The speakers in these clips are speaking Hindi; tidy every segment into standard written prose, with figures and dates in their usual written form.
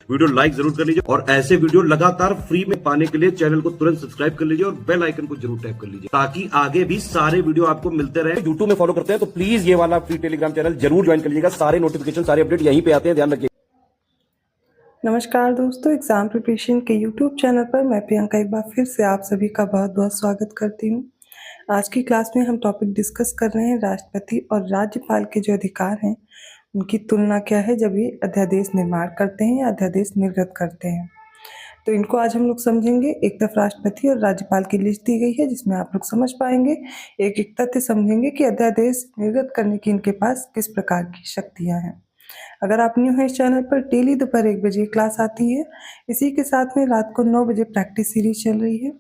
वीडियो लाइक जरूर कर लीजिए और ऐसे वीडियो लगातार फ्री में पाने के लिए चैनल को तुरंत सब्सक्राइब कर लीजिए और बेल आइकन को जरूर टैप कर लीजिए ताकि आगे भी सारे वीडियो आपको मिलते रहे। यूट्यूब में फॉलो करते हैं तो प्लीज ये वाला फ्री टेलीग्राम चैनल जरूर ज्वाइन कर लीजिएगा। सारे नोटिफिकेशन सारे अपडेट यहीं पे आते हैं, ध्यान रखिए। नमस्कार दोस्तों, एग्ज़ाम प्रिपरेशन के यूट्यूब चैनल पर मैं प्रियंका एक बार फिर से आप सभी का बहुत बहुत स्वागत करती हूँ। आज की क्लास में हम टॉपिक डिस्कस कर रहे हैं राष्ट्रपति और राज्यपाल के जो अधिकार हैं उनकी तुलना क्या है जब ये अध्यादेश निर्माण करते हैं या अध्यादेश निर्गत करते हैं। तो इनको आज हम लोग समझेंगे। एक तरफ राष्ट्रपति और राज्यपाल की लिस्ट दी गई है जिसमें आप लोग समझ पाएंगे। एक एक तथ्य समझेंगे कि अध्यादेश निर्गत करने की इनके पास किस प्रकार की शक्तियाँ हैं। अगर आप न्यू हैं इस चैनल पर, डेली दोपहर 1 बजे क्लास आती है। इसी के साथ में रात को 9 बजे प्रैक्टिस सीरीज चल रही है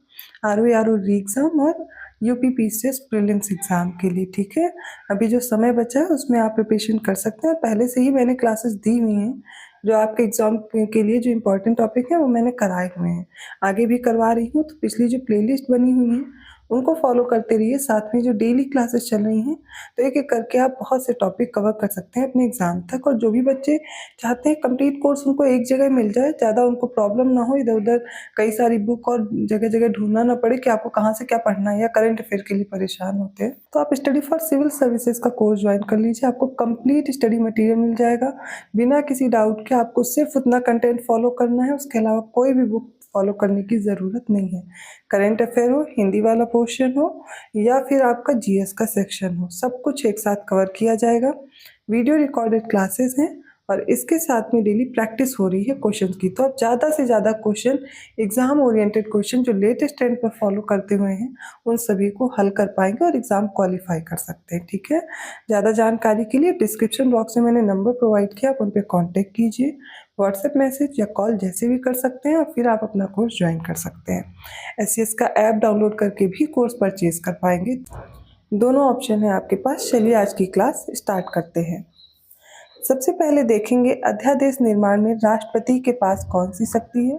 आरओ री एग्ज़ाम और यूपी पीसीएस प्रीलिम्स एग्ज़ाम के लिए। ठीक है, अभी जो समय बचा है उसमें आप प्रिपरेशन कर सकते हैं और पहले से ही मैंने क्लासेस दी हुई हैं जो आपके एग्ज़ाम के लिए जो इम्पोर्टेंट टॉपिक है वो मैंने कराए हुए हैं, आगे भी करवा रही हूँ। तो पिछली जो प्लेलिस्ट बनी हुई है उनको फॉलो करते रहिए। साथ में जो डेली क्लासेस चल रही हैं तो एक एक करके आप बहुत से टॉपिक कवर कर सकते हैं अपने एग्ज़ाम तक। और जो भी बच्चे चाहते हैं कंप्लीट कोर्स उनको एक जगह मिल जाए, ज़्यादा उनको प्रॉब्लम ना हो, इधर उधर कई सारी बुक और जगह जगह ढूंढना ना पड़े कि आपको कहाँ से क्या पढ़ना है, या करंट अफेयर के लिए परेशान होते हैं, तो आप स्टडी फॉर सिविल सर्विसेज का कोर्स ज्वाइन कर लीजिए। आपको कंप्लीट स्टडी मटेरियल मिल जाएगा बिना किसी डाउट के। आपको सिर्फ उतना कंटेंट फॉलो करना है, उसके अलावा कोई भी बुक फॉलो करने की ज़रूरत नहीं है। करंट अफेयर हो, हिंदी वाला पोर्शन हो या फिर आपका जीएस का सेक्शन हो, सब कुछ एक साथ कवर किया जाएगा। वीडियो रिकॉर्डेड क्लासेस हैं और इसके साथ में डेली प्रैक्टिस हो रही है क्वेश्चंस की। तो आप ज़्यादा से ज़्यादा क्वेश्चन, एग्ज़ाम ओरिएंटेड क्वेश्चन जो लेटेस्ट ट्रेंड पर फॉलो करते हुए हैं उन सभी को हल कर पाएंगे और एग्ज़ाम क्वालिफाई कर सकते हैं। ठीक है, ज़्यादा जानकारी के लिए डिस्क्रिप्शन बॉक्स में मैंने नंबर प्रोवाइड किया, आप उन पर कॉन्टेक्ट कीजिए। व्हाट्सएप मैसेज या कॉल जैसे भी कर सकते हैं और फिर आप अपना कोर्स ज्वाइन कर सकते हैं। एससीएस का ऐप डाउनलोड करके भी कोर्स परचेज कर पाएंगे। दोनों ऑप्शन है आपके पास। चलिए आज की क्लास स्टार्ट करते हैं। सबसे पहले देखेंगे अध्यादेश निर्माण में राष्ट्रपति के पास कौन सी शक्ति है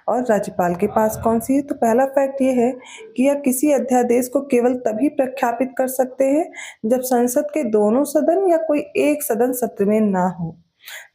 और राज्यपाल के पास कौन सी है। तो पहला फैक्ट ये है कि यह किसी अध्यादेश को केवल तभी प्रख्यापित कर सकते हैं जब संसद के दोनों सदन या कोई एक सदन सत्र में ना हो।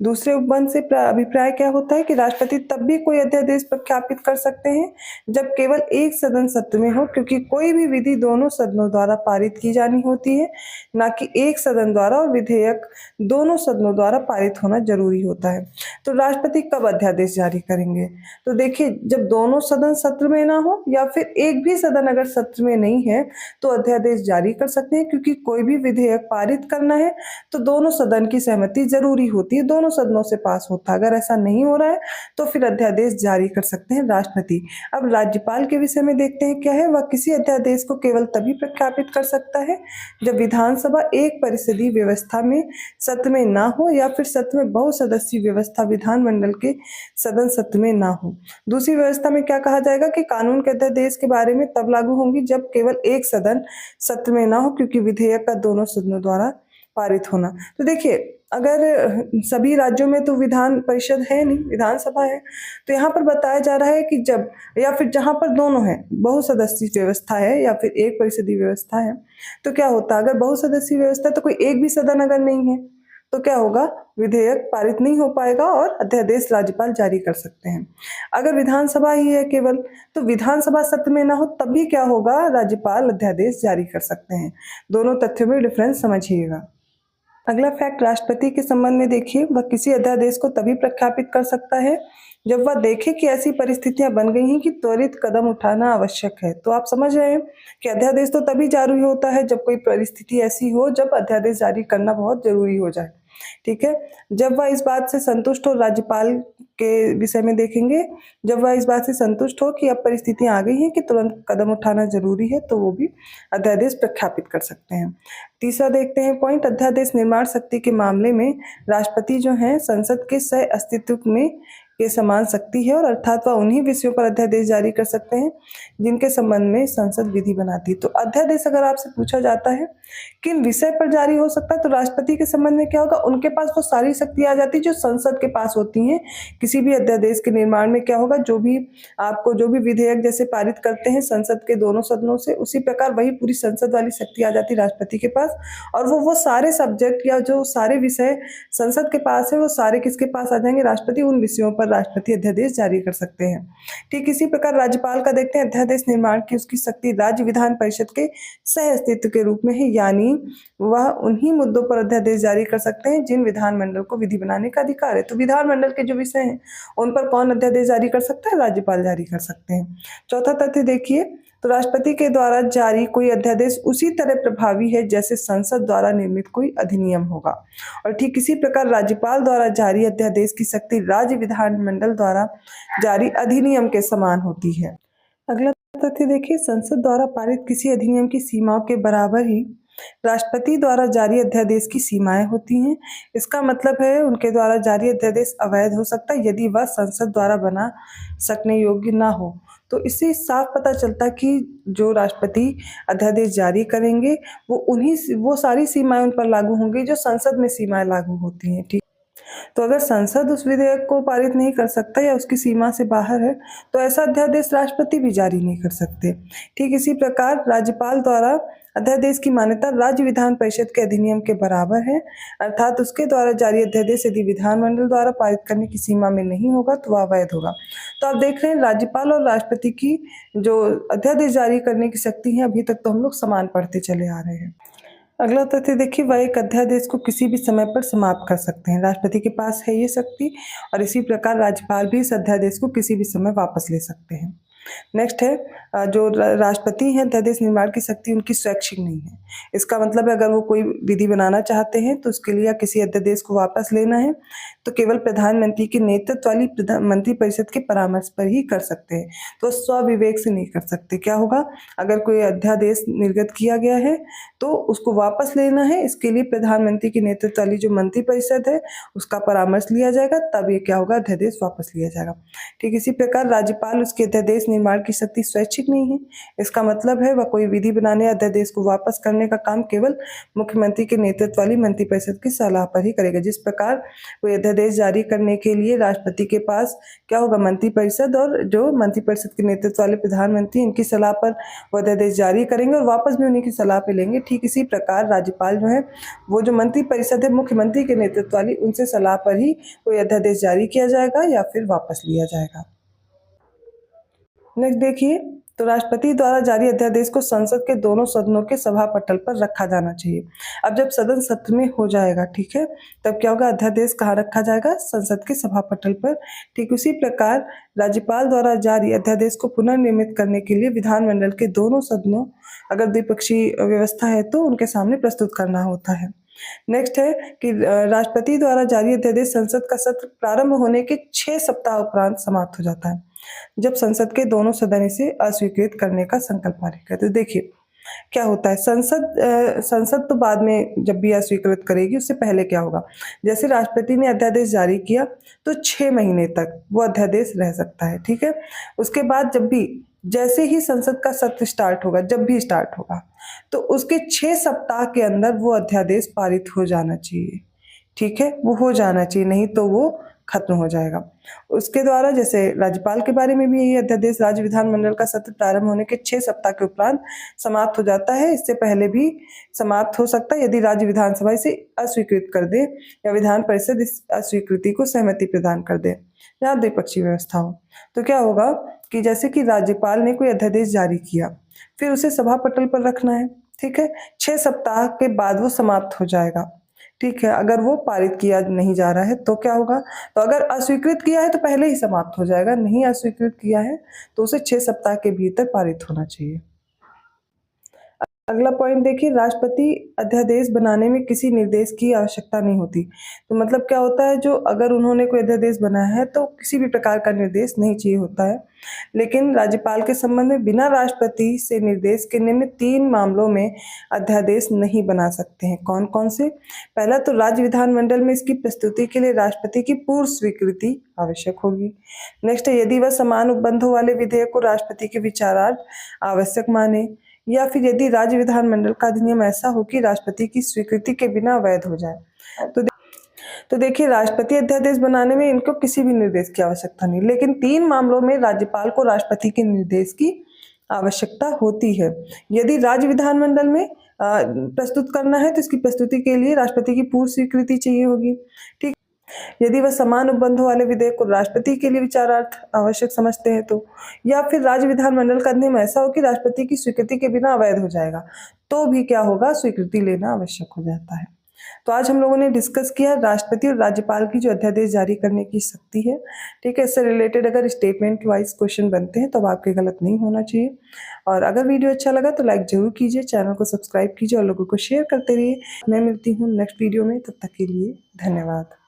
दूसरे उपबंध से अभिप्राय क्या होता है कि राष्ट्रपति तब भी कोई अध्यादेश प्रख्यापित कर सकते हैं जब केवल एक सदन सत्र में हो, क्योंकि कोई भी विधि दोनों सदनों द्वारा पारित की जानी होती है, ना कि एक सदन द्वारा, और विधेयक दोनों सदनों द्वारा पारित होना जरूरी होता है। तो राष्ट्रपति कब अध्यादेश जारी करेंगे? तो देखिए, जब दोनों सदन सत्र में ना हो या फिर एक भी सदन अगर सत्र में नहीं है तो अध्यादेश जारी कर सकते हैं, क्योंकि कोई भी विधेयक पारित करना है तो दोनों सदन की सहमति जरूरी होती है, दोनों सदनों से पास होता है। अगर ऐसा नहीं हो रहा है तो फिर अध्यादेश जारी कर सकते हैं राष्ट्रपति। अब राज्यपाल के विषय में देखते हैं क्या है। वह किसी अध्यादेश को केवल तभी प्रख्यापित कर सकता है जब विधानसभा एक परिषदीय व्यवस्था में सत्र में ना हो या फिर सत्र में बहुसदस्यीय व्यवस्था विधानमंडल के सदन सत्र में ना हो। दूसरी व्यवस्था में क्या कहा जाएगा कि कानून के अध्यादेश के बारे में तब लागू होंगी जब केवल एक सदन सत्र में ना हो, क्योंकि विधेयक का दोनों सदनों द्वारा पारित होना। तो देखिए, अगर सभी राज्यों में तो विधान परिषद है नहीं, विधानसभा है, तो यहाँ पर बताया जा रहा है कि जब या फिर जहाँ पर दोनों है, बहुसदस्यीय व्यवस्था है या फिर एक परिषदीय व्यवस्था है, तो क्या होता है, अगर बहुसदस्यीय व्यवस्था तो कोई एक भी सदन अगर नहीं है तो क्या होगा, विधेयक पारित नहीं हो पाएगा और अध्यादेश राज्यपाल जारी कर सकते हैं। अगर विधानसभा ही है केवल, तो विधानसभा सत्र में ना हो तब भी क्या होगा, राज्यपाल अध्यादेश जारी कर सकते हैं। दोनों तथ्यों में डिफरेंस समझिएगा। अगला फैक्ट राष्ट्रपति के संबंध में देखिए, वह किसी अध्यादेश को तभी प्रख्यापित कर सकता है जब वह देखे कि ऐसी परिस्थितियां बन गई हैं कि त्वरित कदम उठाना आवश्यक है। तो आप समझ रहे हैं कि अध्यादेश तो तभी जारी होता है जब कोई परिस्थिति ऐसी हो जब अध्यादेश जारी करना बहुत जरूरी हो जाए। ठीक है, जब वह इस बात से संतुष्ट हो, राज्यपाल के विषय में देखेंगे, जब वह इस बात से संतुष्ट हो कि अब परिस्थितियां आ गई हैं कि तुरंत कदम उठाना जरूरी है, तो वो भी अध्यादेश प्रख्यापित कर सकते हैं। तीसरा देखते हैं पॉइंट, अध्यादेश निर्माण शक्ति के मामले में राष्ट्रपति जो है संसद के सह अस्तित्व में के समान शक्ति है, और अर्थात वह उन्हीं विषयों पर अध्यादेश जारी कर सकते हैं जिनके संबंध में संसद विधि बनाती है। तो अध्यादेश अगर आपसे पूछा जाता है किन विषय पर जारी हो सकता है, तो राष्ट्रपति के संबंध में क्या होगा, उनके पास वो सारी शक्ति आ जाती है जो संसद के पास होती हैं। किसी भी अध्यादेश के निर्माण में क्या होगा, जो भी विधेयक जैसे पारित करते हैं संसद के दोनों सदनों से, उसी प्रकार वही पूरी संसद वाली शक्ति आ जाती है राष्ट्रपति के पास, और वो सारे सब्जेक्ट या जो सारे विषय संसद के पास है वो सारे किसके पास आ जाएंगे, राष्ट्रपति उन विषयों पर राष्ट्रपति अध्यादेश जारी कर सकते हैं। ठीक इसी प्रकार राज्यपाल का देखते हैं अध्यादेश निर्माण की उसकी शक्ति राज्य विधान परिषद के सह अस्तित्व के रूप में है, यानी वह उन्हीं मुद्दों पर अध्यादेश जारी कर सकते हैं जिन विधानमंडल को विधि बनाने का अधिकार है। तो विधानमंडल के जो विषय हैं उन पर कौन अध्यादेश जारी कर सकता है? राज्यपाल जारी कर सकते हैं। चौथा तथ्य देखिए, तो राष्ट्रपति के द्वारा जारी कोई अध्यादेश उसी तरह प्रभावी है जैसे संसद द्वारा निर्मित कोई अधिनियम होगा, और ठीक इसी प्रकार राज्यपाल द्वारा जारी अध्यादेश की शक्ति राज्य विधानमंडल द्वारा जारी अधिनियम के समान होती है। अगला तथ्य देखिए, संसद द्वारा पारित किसी अधिनियम की सीमाओं के बराबर ही राष्ट्रपति द्वारा जारी अध्यादेश की सीमाएं होती हैं। इसका मतलब है उनके द्वारा जारी अध्यादेश अवैध हो सकता है यदि वह संसद द्वारा बना सकने योग्य ना हो। तो इससे साफ पता चलता कि जो राष्ट्रपति अध्यादेश जारी करेंगे वो सारी सीमाएं उन पर लागू होंगी जो संसद में सीमाएं लागू होती हैं। ठीक, तो अगर संसद उस विधेयक को पारित नहीं कर सकता या उसकी सीमा से बाहर है तो ऐसा अध्यादेश राष्ट्रपति भी जारी नहीं कर सकते। ठीक इसी प्रकार राज्यपाल द्वारा अध्यादेश की मान्यता राज्य विधान परिषद के अधिनियम के बराबर है, अर्थात उसके द्वारा जारी अध्यादेश यदि विधानमंडल द्वारा पारित करने की सीमा में नहीं होगा तो वह अवैध होगा। तो आप देख रहे हैं राज्यपाल और राष्ट्रपति की जो अध्यादेश जारी करने की शक्ति है अभी तक तो हम लोग समान पढ़ते चले आ रहे हैं। अगला तथ्य देखिए, वह एक अध्यादेश को किसी भी समय पर समाप्त कर सकते हैं। राष्ट्रपति के पास है ये शक्ति, और इसी प्रकार राज्यपाल भी इस अध्यादेश को किसी भी समय वापस ले सकते हैं। नेक्स्ट है, जो राष्ट्रपति हैं अध्यादेश निर्माण की शक्ति उनकी स्वैच्छिक नहीं है। इसका मतलब है अगर वो कोई विधि बनाना चाहते हैं तो उसके लिए किसी अध्यादेश को वापस लेना है तो केवल प्रधानमंत्री के नेतृत्व वाली मंत्रिपरिषद के परामर्श पर ही कर सकते हैं, तो स्वविवेक से नहीं कर सकते। क्या होगा, अगर कोई अध्यादेश निर्गत किया गया है तो उसको वापस लेना है, इसके लिए प्रधानमंत्री के नेतृत्व वाली जो मंत्रिपरिषद है उसका परामर्श लिया जाएगा, तब ये क्या होगा, अध्यादेश वापस लिया जाएगा। ठीक इसी प्रकार राज्यपाल उसके अध्यादेश निर्माण की शक्ति स्वैच्छिक नहीं है। इसका मतलब है वह कोई विधि बनाने या अध्यादेश को वापस करने का काम केवल मुख्यमंत्री के नेतृत्व वाली मंत्रिपरिषद की सलाह पर ही करेगा। जिस प्रकार कोई अध्यादेश जारी करने के लिए राष्ट्रपति के पास क्या होगा, मंत्रिपरिषद, और जो मंत्रिपरिषद के नेतृत्व वाले प्रधानमंत्री इनकी सलाह पर वो अध्यादेश जारी करेंगे और वापस भी उन्हीं की सलाह पे लेंगे। ठीक इसी प्रकार राज्यपाल जो है वो जो मंत्रिपरिषद है मुख्यमंत्री के नेतृत्व वाली उनसे सलाह पर ही कोई अध्यादेश जारी किया जाएगा या फिर वापस लिया जाएगा। नेक्स्ट देखिए, तो राष्ट्रपति द्वारा जारी अध्यादेश को संसद के दोनों सदनों के सभा पटल पर रखा जाना चाहिए। अब जब सदन सत्र में हो जाएगा, ठीक है, तब क्या होगा, अध्यादेश कहाँ रखा जाएगा, संसद के सभा पटल पर। ठीक उसी प्रकार राज्यपाल द्वारा जारी अध्यादेश को पुनर्निर्मित करने के लिए विधानमंडल के दोनों सदनों, अगर द्विपक्षीय व्यवस्था है तो उनके सामने प्रस्तुत करना होता है। नेक्स्ट है कि राष्ट्रपति द्वारा जारी अध्यादेश संसद का सत्र प्रारंभ होने के 6 सप्ताह उपरांत समाप्त हो जाता है, जब संसद के दोनों सदन इसे अस्वीकृत करने का संकल्प पारित करते हैं। देखिए क्या होता है, संसद तो बाद में जब भी अस्वीकृत करेगी उससे पहले क्या होगा, जैसे राष्ट्रपति ने अध्यादेश जारी किया तो 6 महीने तक वो अध्यादेश रह सकता है। ठीक है, उसके बाद जैसे ही संसद का सत्र स्टार्ट होगा, जब भी स्टार्ट होगा, तो उसके 6 सप्ताह के अंदर वो अध्यादेश पारित हो जाना चाहिए। ठीक है, वो हो जाना चाहिए, नहीं तो वो खत्म हो जाएगा। उसके द्वारा जैसे राज्यपाल के बारे में भी यही अध्यादेश राज्य विधानमंडल का सत्र प्रारंभ होने के 6 सप्ताह के उपरांत समाप्त हो जाता है। इससे पहले भी समाप्त हो सकता है यदि राज्य विधानसभा इसे अस्वीकृत कर दे या विधान परिषद इस अस्वीकृति को सहमति प्रदान कर दे या द्विपक्षीय व्यवस्था हो। तो क्या होगा कि जैसे कि राज्यपाल ने कोई अध्यादेश जारी किया, फिर उसे सभा पटल पर रखना है। ठीक है, 6 सप्ताह के बाद वो समाप्त हो जाएगा। ठीक है, अगर वो पारित किया नहीं जा रहा है तो क्या होगा, तो अगर अस्वीकृत किया है तो पहले ही समाप्त हो जाएगा, नहीं अस्वीकृत किया है तो उसे 6 सप्ताह के भीतर पारित होना चाहिए। अगला पॉइंट देखिए, राष्ट्रपति अध्यादेश बनाने में किसी निर्देश की आवश्यकता नहीं होती। तो मतलब क्या होता है, जो अगर उन्होंने कोई अध्यादेश बनाया है तो किसी भी प्रकार का निर्देश नहीं चाहिए होता है। लेकिन राज्यपाल के संबंध में बिना राष्ट्रपति से निर्देश के निम्न 3 मामलों में अध्यादेश नहीं बना सकते हैं। कौन कौन से? पहला तो राज्य विधानमंडल में इसकी प्रस्तुति के लिए राष्ट्रपति की पूर्व स्वीकृति आवश्यक होगी। नेक्स्ट है, यदि वह समान उपबंधों वाले विधेयक को राष्ट्रपति के विचारार्थ आवश्यक माने, या फिर यदि राज्य विधानमंडल का अधिनियम ऐसा हो कि राष्ट्रपति की स्वीकृति के बिना वैध हो जाए। तो देखिए, राष्ट्रपति अध्यादेश बनाने में इनको किसी भी निर्देश की आवश्यकता नहीं, लेकिन 3 मामलों में राज्यपाल को राष्ट्रपति के निर्देश की आवश्यकता होती है। यदि राज्य विधानमंडल में प्रस्तुत करना है तो इसकी प्रस्तुति के लिए राष्ट्रपति की पूर्व स्वीकृति चाहिए होगी। ठीक, यदि वह समान उपबंधों वाले विधेयक को राष्ट्रपति के लिए विचारार्थ आवश्यक समझते हैं तो, या फिर राज्य विधानमंडल का नियम ऐसा हो कि राष्ट्रपति की स्वीकृति के बिना अवैध हो जाएगा, तो भी क्या होगा, स्वीकृति लेना आवश्यक हो जाता है। तो आज हम लोगों ने डिस्कस किया राष्ट्रपति और राज्यपाल की जो अध्यादेश जारी करने की शक्ति है। ठीक है, इससे रिलेटेड अगर स्टेटमेंट वाइज क्वेश्चन बनते हैं तो अब आपके गलत नहीं होना चाहिए। और अगर वीडियो अच्छा लगा तो लाइक जरूर कीजिए, चैनल को सब्सक्राइब कीजिए और लोगों को शेयर करते रहिए। मैं मिलती हूँ नेक्स्ट वीडियो में, तब तक के लिए धन्यवाद।